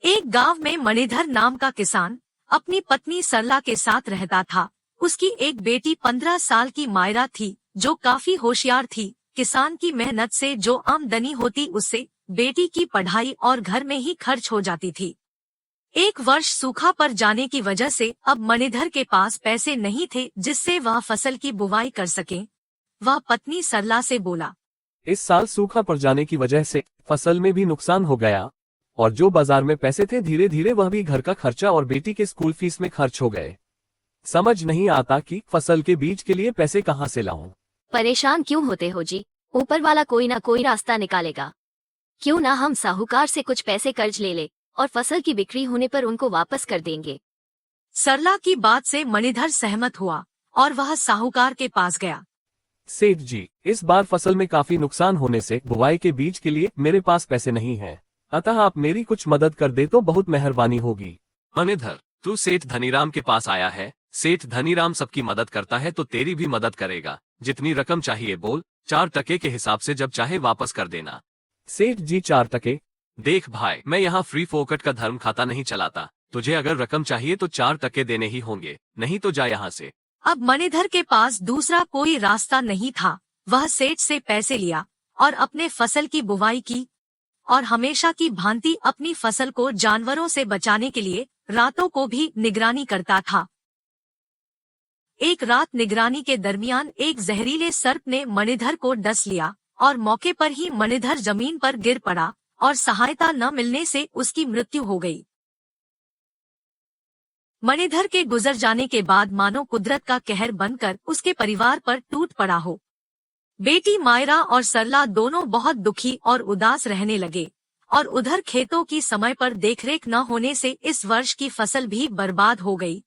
एक गांव में मणिधर नाम का किसान अपनी पत्नी सरला के साथ रहता था। उसकी एक बेटी 15 साल की मायरा थी, जो काफी होशियार थी। किसान की मेहनत से जो आमदनी होती उससे बेटी की पढ़ाई और घर में ही खर्च हो जाती थी। एक वर्ष सूखा पड़ जाने की वजह से अब मणिधर के पास पैसे नहीं थे जिससे वह फसल की बुवाई कर सके। वह पत्नी सरला से बोला, इस साल सूखा पड़ जाने की वजह से फसल में भी नुकसान हो गया और जो बाजार में पैसे थे धीरे धीरे वह भी घर का खर्चा और बेटी के स्कूल फीस में खर्च हो गए। समझ नहीं आता कि फसल के बीज के लिए पैसे कहाँ से लाऊं। परेशान क्यों होते हो जी, ऊपर वाला कोई ना कोई रास्ता निकालेगा। क्यों ना हम साहूकार से कुछ पैसे कर्ज ले और फसल की बिक्री होने पर उनको वापस कर देंगे। सरला की बात से मणिधर सहमत हुआ और वह साहूकार के पास गया। सेठ जी, इस बार फसल में काफी नुकसान होने से बुवाई के बीज के लिए मेरे पास पैसे नहीं हैं, अतः आप मेरी कुछ मदद कर दे तो बहुत मेहरबानी होगी। मणिधर, तू सेठ धनीराम के पास आया है। सेठ धनीराम सबकी मदद करता है तो तेरी भी मदद करेगा। जितनी रकम चाहिए बोल, 4 टके के हिसाब से जब चाहे वापस कर देना। सेठ जी 4 टके? देख भाई, मैं यहाँ फ्री फोकट का धर्म खाता नहीं चलाता। तुझे अगर रकम चाहिए तो 4 टके देने ही होंगे, नहीं तो जा यहाँ से। अब मणिधर के पास दूसरा कोई रास्ता नहीं था। वह सेठ से पैसे लिया और अपने फसल की बुवाई की और हमेशा की भांति अपनी फसल को जानवरों से बचाने के लिए रातों को भी निगरानी करता था। एक रात निगरानी के दरमियान एक जहरीले सर्प ने मणिधर को डस लिया और मौके पर ही मणिधर जमीन पर गिर पड़ा और सहायता न मिलने से उसकी मृत्यु हो गई। मणिधर के गुजर जाने के बाद मानो कुदरत का कहर बनकर उसके परिवार पर टूट पड़ा हो। बेटी मायरा और सरला दोनों बहुत दुखी और उदास रहने लगे और उधर खेतों की समय पर देखरेख न होने से इस वर्ष की फसल भी बर्बाद हो गई।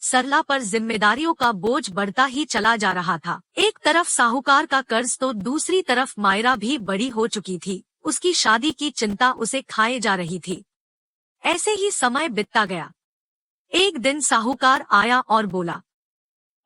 सरला पर जिम्मेदारियों का बोझ बढ़ता ही चला जा रहा था। एक तरफ साहूकार का कर्ज तो दूसरी तरफ मायरा भी बड़ी हो चुकी थी। उसकी शादी की चिंता उसे खाए जा रही थी। ऐसे ही समय बीतता गया। एक दिन साहूकार आया और बोला,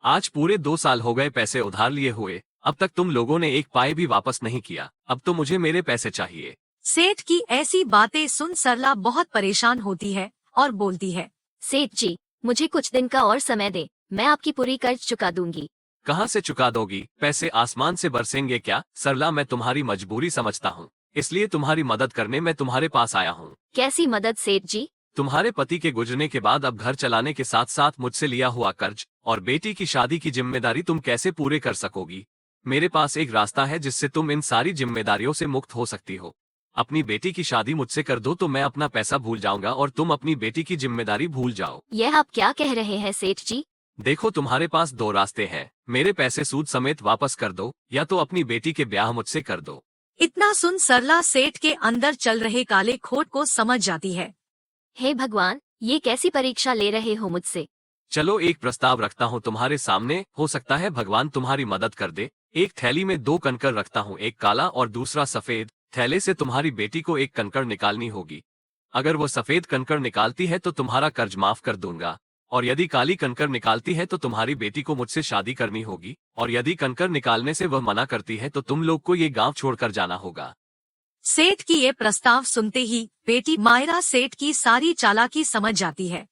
आज पूरे 2 साल हो गए पैसे उधार लिए हुए, अब तक तुम लोगों ने एक पाए भी वापस नहीं किया। अब तो मुझे मेरे पैसे चाहिए। सेठ की ऐसी बातें सुन सरला बहुत परेशान होती है और बोलती है, सेठ जी, मुझे कुछ दिन का और समय दे, मैं आपकी पूरी कर्ज चुका दूंगी। कहाँ से चुका दोगी? पैसे आसमान से बरसेंगे क्या? सरला, मैं तुम्हारी मजबूरी समझता हूँ, इसलिए तुम्हारी मदद करने मैं तुम्हारे पास आया हूँ। कैसी मदद सेठ जी? तुम्हारे पति के गुजरने के बाद अब घर चलाने के साथ साथ मुझसे लिया हुआ कर्ज और बेटी की शादी की जिम्मेदारी तुम कैसे पूरे कर सकोगी? मेरे पास एक रास्ता है जिससे तुम इन सारी जिम्मेदारियों से मुक्त हो सकती हो। अपनी बेटी की शादी मुझसे कर दो तो मैं अपना पैसा भूल जाऊंगा और तुम अपनी बेटी की जिम्मेदारी भूल जाओ। यह आप क्या कह रहे हैं सेठ जी? देखो, तुम्हारे पास 2 रास्ते हैं। मेरे पैसे सूद समेत वापस कर दो या तो अपनी बेटी के ब्याह मुझसे कर दो। इतना सुन सरला सेठ के अंदर चल रहे काले खोट को समझ जाती है। हे भगवान, ये कैसी परीक्षा ले रहे हो मुझसे? चलो, एक प्रस्ताव रखता हूँ तुम्हारे सामने, हो सकता है भगवान तुम्हारी मदद कर दे। एक थैली में 2 कंकड़ रखता हूँ, एक काला और दूसरा सफेद। थैले से तुम्हारी बेटी को एक कंकड़ निकालनी होगी। अगर वो सफेद कंकड़ निकालती है तो तुम्हारा कर्ज माफ कर दूंगा, और यदि काली कंकड़ निकालती है तो तुम्हारी बेटी को मुझसे शादी करनी होगी, और यदि कंकड़ निकालने से वह मना करती है तो तुम लोग को ये गांव छोड़कर जाना होगा। सेठ की ये प्रस्ताव सुनते ही बेटी मायरा सेठ की सारी चालाकी समझ जाती है।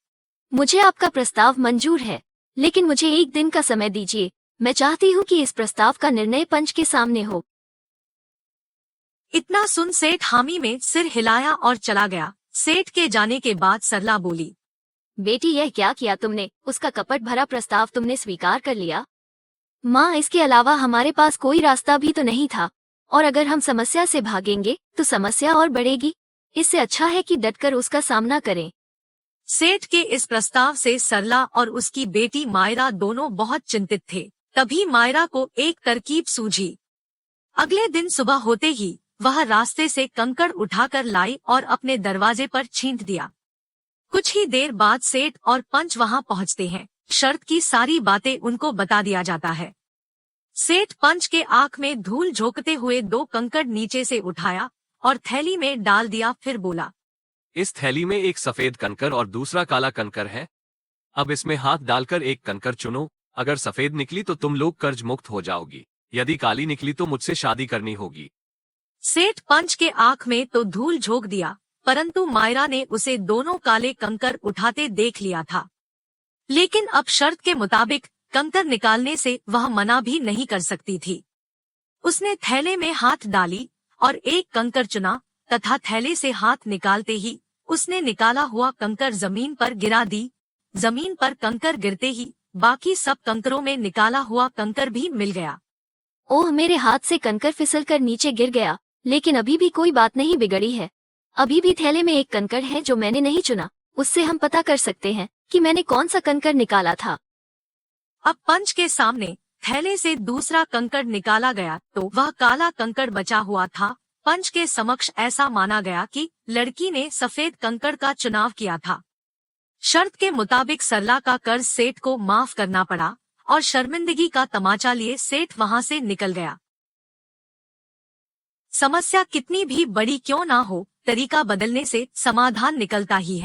मुझे आपका प्रस्ताव मंजूर है, लेकिन मुझे एक दिन का समय दीजिए। मैं चाहती हूँ कि इस प्रस्ताव का निर्णय पंच के सामने हो। इतना सुन सेठ हामी में सिर हिलाया और चला गया। सेठ के जाने के बाद सरला बोली, बेटी, यह क्या किया तुमने? उसका कपट भरा प्रस्ताव तुमने स्वीकार कर लिया। माँ, इसके अलावा हमारे पास कोई रास्ता भी तो नहीं था, और अगर हम समस्या से भागेंगे तो समस्या और बढ़ेगी। इससे अच्छा है कि डटकर उसका सामना करें। सेठ के इस प्रस्ताव से सरला और उसकी बेटी मायरा दोनों बहुत चिंतित थे। तभी मायरा को एक तरकीब सूझी। अगले दिन सुबह होते ही वह रास्ते से कंकड़ उठाकर लाई और अपने दरवाजे पर छींट दिया। कुछ ही देर बाद सेठ और पंच वहां पहुंचते हैं। शर्त की सारी बातें उनको बता दिया जाता है। सेठ पंच के आंख में धूल झोंकते हुए 2 कंकड़ नीचे से उठाया और थैली में डाल दिया। फिर बोला, इस थैली में एक सफेद कंकड़ और दूसरा काला कंकड़ है। अब इसमें हाथ डालकर एक कंकड़ चुनो। अगर सफेद निकली तो तुम लोग कर्ज मुक्त हो जाओगी, यदि काली निकली तो मुझसे शादी करनी होगी। सेठ पंच के आंख में तो धूल झोंक दिया परंतु मायरा ने उसे दोनों काले कंकर उठाते देख लिया था। लेकिन अब शर्त के मुताबिक कंकर निकालने से वह मना भी नहीं कर सकती थी। उसने थैले में हाथ डाली और एक कंकर चुना तथा थैले से हाथ निकालते ही उसने निकाला हुआ कंकर जमीन पर गिरा दी। जमीन पर कंकर गिरते ही बाकी सब कंकरों में निकाला हुआ कंकर भी मिल गया। ओह, मेरे हाथ से कंकर फिसलकर नीचे गिर गया, लेकिन अभी भी कोई बात नहीं बिगड़ी है। अभी भी थैले में एक कंकर है जो मैंने नहीं चुना। उससे हम पता कर सकते हैं कि मैंने कौन सा कंकर निकाला था। अब पंच के सामने थैले से दूसरा कंकड़ निकाला गया तो वह काला कंकड़ बचा हुआ था। पंच के समक्ष ऐसा माना गया कि लड़की ने सफेद कंकड़ का चुनाव किया था। शर्त के मुताबिक सरला का कर्ज सेठ को माफ करना पड़ा और शर्मिंदगी का तमाचा लिए सेठ वहां से निकल गया। समस्या कितनी भी बड़ी क्यों ना हो, तरीका बदलने से समाधान निकलता ही है।